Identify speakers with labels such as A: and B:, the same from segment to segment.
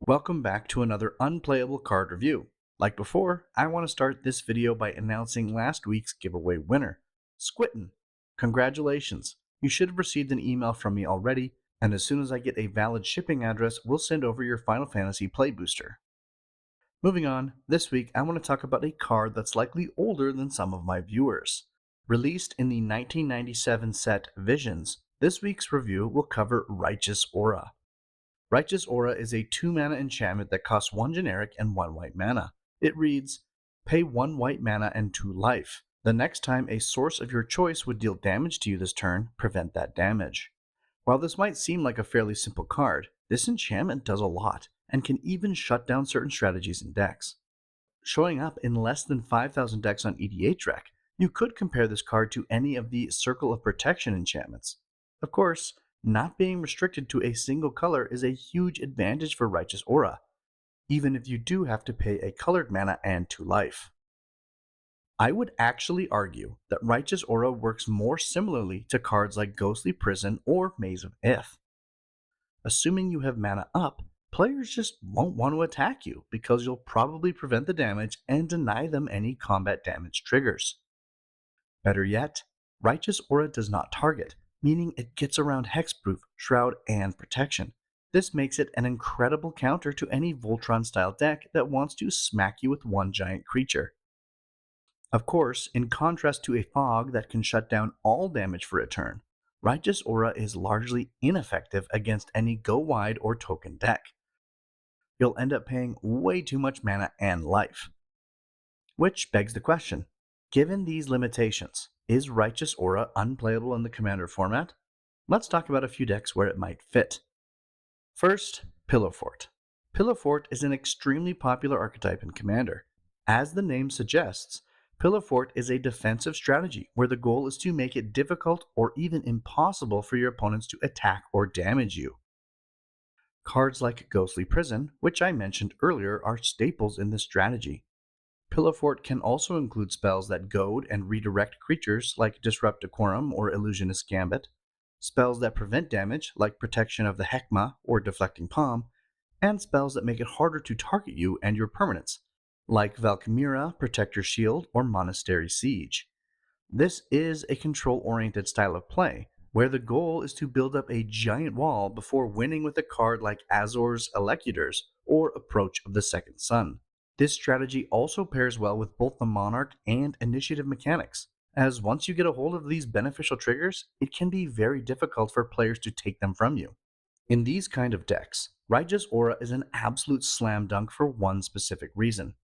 A: Welcome back to another Unplayable card review. Like before, I want to start this video by announcing last week's giveaway winner, Squitten. Congratulations! You should have received an email from me already, and as soon as I get a valid shipping address, we'll send over your Final Fantasy Play Booster. Moving on, this week I want to talk about a card that's likely older than some of my viewers. Released in the 1997 set Visions, this week's review will cover Righteous Aura. Righteous Aura is a 2-mana enchantment that costs 1 generic and 1 white mana. It reads, pay 1 white mana and 2 life. The next time a source of your choice would deal damage to you this turn, prevent that damage. While this might seem like a fairly simple card, this enchantment does a lot, and can even shut down certain strategies and decks. Showing up in less than 5,000 decks on EDH Rec, you could compare this card to any of the Circle of Protection enchantments. Of course, not being restricted to a single color is a huge advantage for Righteous Aura, even if you do have to pay a colored mana and 2 life. I would actually argue that Righteous Aura works more similarly to cards like Ghostly Prison or Maze of Ith. Assuming you have mana up, players just won't want to attack you because you'll probably prevent the damage and deny them any combat damage triggers. Better yet, Righteous Aura does not target, meaning it gets around Hexproof, Shroud, and Protection. This makes it an incredible counter to any Voltron-style deck that wants to smack you with one giant creature. Of course, in contrast to a Fog that can shut down all damage for a turn, Righteous Aura is largely ineffective against any go-wide or token deck. You'll end up paying way too much mana and life. Which begs the question, given these limitations, is Righteous Aura unplayable in the Commander format? Let's talk about a few decks where it might fit. First, Pillow Fort. Pillow Fort is an extremely popular archetype in Commander. As the name suggests, Pillow Fort is a defensive strategy where the goal is to make it difficult or even impossible for your opponents to attack or damage you. Cards like Ghostly Prison, which I mentioned earlier, are staples in this strategy. Pillow Fort can also include spells that goad and redirect creatures like Disrupt Decorum or Illusionist Gambit, spells that prevent damage like Protection of the Heckma or Deflecting Palm, and spells that make it harder to target you and your permanents, like Valkymera, Protect Your Shield, or Monastery Siege. This is a control-oriented style of play, where the goal is to build up a giant wall before winning with a card like Azor's Elecutors or Approach of the Second Sun. This strategy also pairs well with both the Monarch and Initiative mechanics, as once you get a hold of these beneficial triggers, it can be very difficult for players to take them from you. In these kind of decks, Righteous Aura is an absolute slam dunk for one specific reason.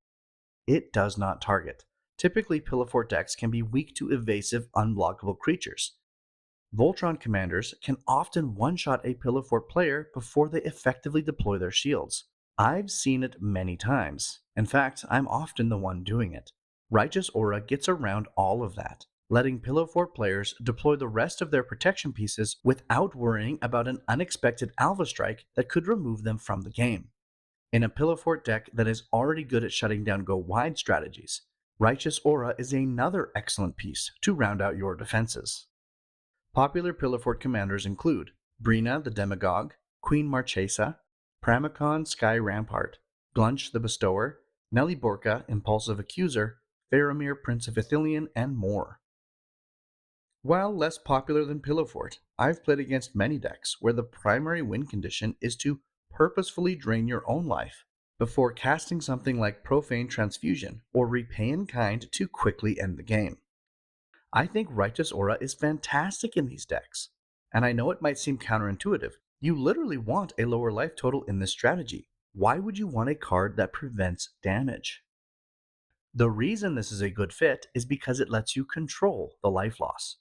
A: It does not target. Typically, Pillow Fort decks can be weak to evasive, unblockable creatures. Voltron commanders can often one-shot a Pillow Fort player before they effectively deploy their shields. I've seen it many times. In fact, I'm often the one doing it. Righteous Aura gets around all of that, letting Pillow Fort players deploy the rest of their protection pieces without worrying about an unexpected Alpha Strike that could remove them from the game. In a Pillow Fort deck that is already good at shutting down go-wide strategies, Righteous Aura is another excellent piece to round out your defenses. Popular Pillow Fort commanders include Brina the Demagogue, Queen Marchesa, Pramicon Sky Rampart, Glunch the Bestower, Nelly Borka Impulsive Accuser, Faramir Prince of Ithilien, and more. While less popular than Pillow Fort, I've played against many decks where the primary win condition is to purposefully drain your own life before casting something like Profane Transfusion or Repay in Kind to quickly end the game. I think Righteous Aura is fantastic in these decks, and I know it might seem counterintuitive. You literally want a lower life total in this strategy. Why would you want a card that prevents damage? The reason this is a good fit is because it lets you control the life loss.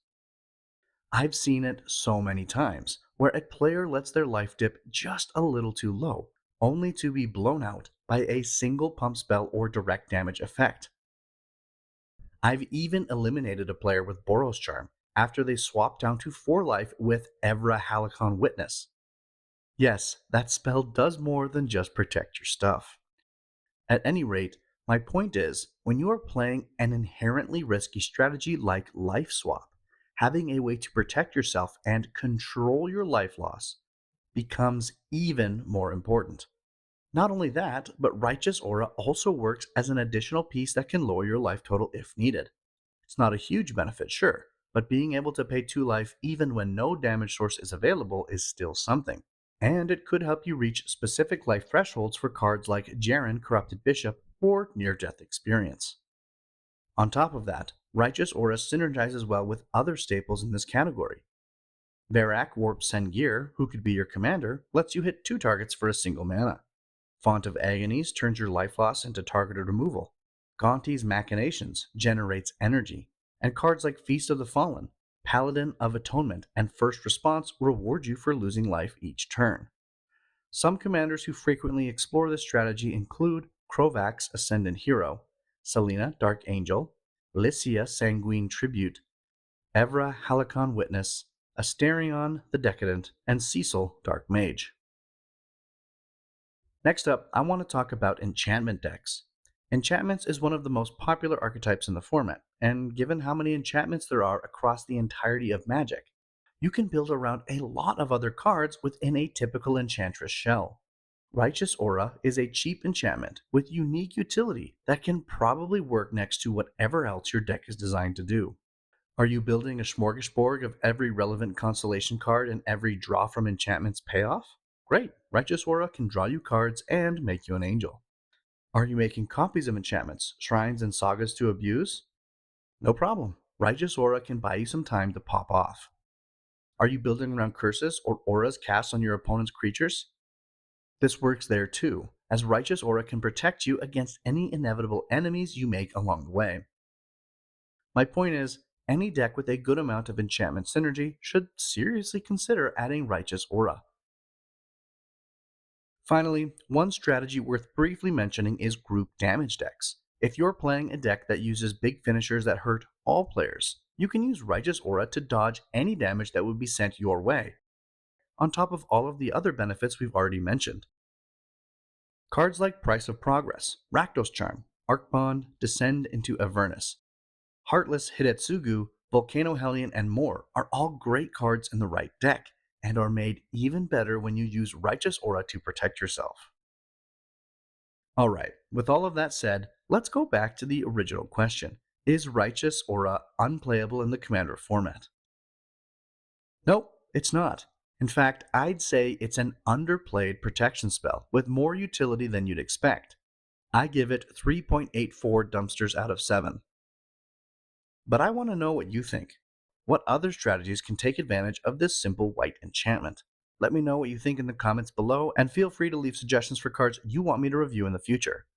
A: I've seen it so many times, where a player lets their life dip just a little too low, only to be blown out by a single pump spell or direct damage effect. I've even eliminated a player with Boros Charm after they swapped down to 4 life with Evra Halicon Witness. Yes, that spell does more than just protect your stuff. At any rate, my point is, when you are playing an inherently risky strategy like Life Swap, having a way to protect yourself and control your life loss becomes even more important. Not only that, but Righteous Aura also works as an additional piece that can lower your life total if needed. It's not a huge benefit, sure, but being able to pay 2 life even when no damage source is available is still something. And it could help you reach specific life thresholds for cards like Jaren Corrupted Bishop or Near Death Experience. On top of that, Righteous Aura synergizes well with other staples in this category. Varak Warp Sengir, who could be your commander, lets you hit 2 targets for a single mana. Font of Agonies turns your life loss into targeted removal. Gonti's Machinations generates energy. And cards like Feast of the Fallen, Paladin of Atonement, and First Response reward you for losing life each turn. Some commanders who frequently explore this strategy include Krovax Ascendant Hero, Selena Dark Angel, Lycia Sanguine Tribute, Evra Halakon Witness, Asterion the Decadent, and Cecil Dark Mage. Next up, I want to talk about enchantment decks. Enchantments is one of the most popular archetypes in the format, and given how many enchantments there are across the entirety of Magic, you can build around a lot of other cards within a typical Enchantress shell. Righteous Aura is a cheap enchantment with unique utility that can probably work next to whatever else your deck is designed to do. Are you building a smorgasbord of every relevant constellation card and every draw from enchantments payoff? Great, Righteous Aura can draw you cards and make you an angel. Are you making copies of enchantments, shrines, and sagas to abuse? No problem. Righteous Aura can buy you some time to pop off. Are you building around curses or auras cast on your opponent's creatures? This works there too, as Righteous Aura can protect you against any inevitable enemies you make along the way. My point is, any deck with a good amount of enchantment synergy should seriously consider adding Righteous Aura. Finally, one strategy worth briefly mentioning is group damage decks. If you're playing a deck that uses big finishers that hurt all players, you can use Righteous Aura to dodge any damage that would be sent your way, on top of all of the other benefits we've already mentioned. Cards like Price of Progress, Rakdos Charm, Arcbond, Descend into Avernus, Heartless Hidetsugu, Volcano Hellion, and more are all great cards in the right deck, and are made even better when you use Righteous Aura to protect yourself. Alright, with all of that said, let's go back to the original question. Is Righteous Aura unplayable in the Commander format? Nope, it's not. In fact, I'd say it's an underplayed protection spell with more utility than you'd expect. I give it 3.84 dumpsters out of 7. But I want to know what you think. What other strategies can take advantage of this simple white enchantment? Let me know what you think in the comments below, and feel free to leave suggestions for cards you want me to review in the future.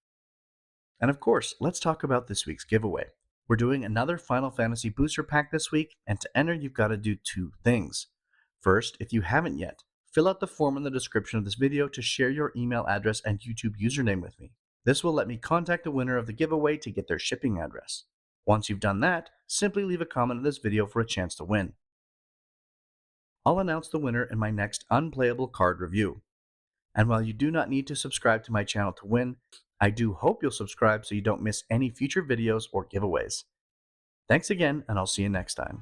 A: And of course, let's talk about this week's giveaway. We're doing another Final Fantasy booster pack this week, and to enter you've got to do 2 things. First, if you haven't yet, fill out the form in the description of this video to share your email address and YouTube username with me. This will let me contact the winner of the giveaway to get their shipping address. Once you've done that, simply leave a comment on this video for a chance to win. I'll announce the winner in my next Unplayable card review. And while you do not need to subscribe to my channel to win, I do hope you'll subscribe so you don't miss any future videos or giveaways. Thanks again, and I'll see you next time.